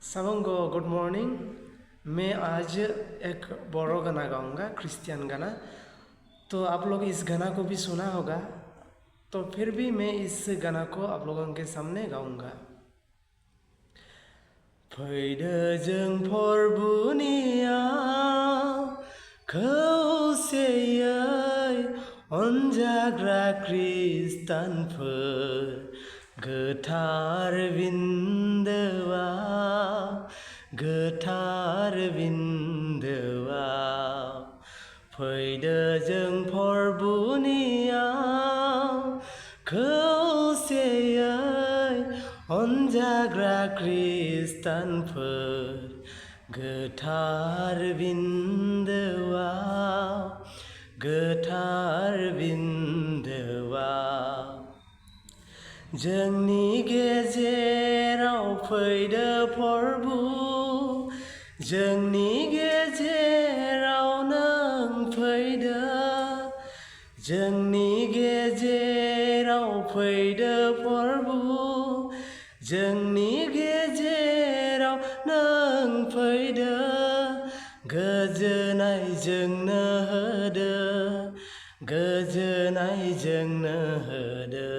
सबको good morning. मैं आज एक बोरो गाना गाऊंगा, क्रिश्चियन गाना। तो आप लोग इस गाना को भी सुना होगा, तो फिर भी मैं इस गाना को आप लोगों के सामने गाऊंगा। फैदो जों फरबुनि खौसेयै अनजाग्रा खृष्टानफोर गोथार बिन्दोआव फैदो जों फरबुनि खौसेयै अनजाग्रा खृष्टानफोर गोथार बिन्दोआव जोंनि गेजेराव फैदो फरबु, जोंनि गेजेराव नों फैदो, जोंनि गेजेराव फैदो फरबु, जोंनि गेजेराव नों फैदो, गोजोननाय जोंनो होदो, गोजोननाय जोंनो होदो।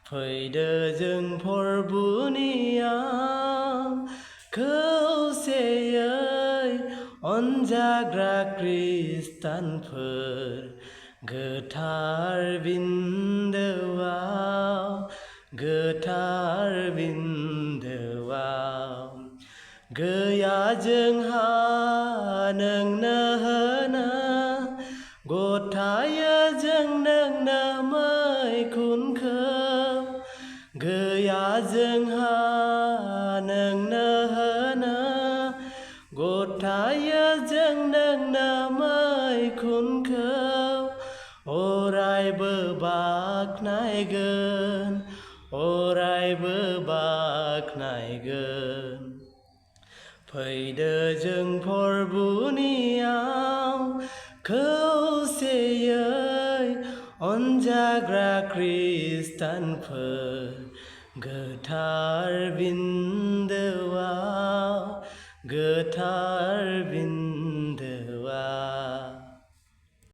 फैदो जों फरबुनियाव खौसेयै अनजाग्रा खृष्टानफोर गोथार बिन्दोआव गैया जोंहा नोंनो होनो, गथायो जों नोंनो मैखुनखौ, गैया जोंहा नोंनो होनो, गथायो जों नोंनो मैखुनखौ, अरायबो बाख्नायगोन, अरायबो बाख्नायगोन। फैदो जों फरबुनियाव खौसेयै अनजाग्रा खृष्टानफोर गोथार बिन्दोआव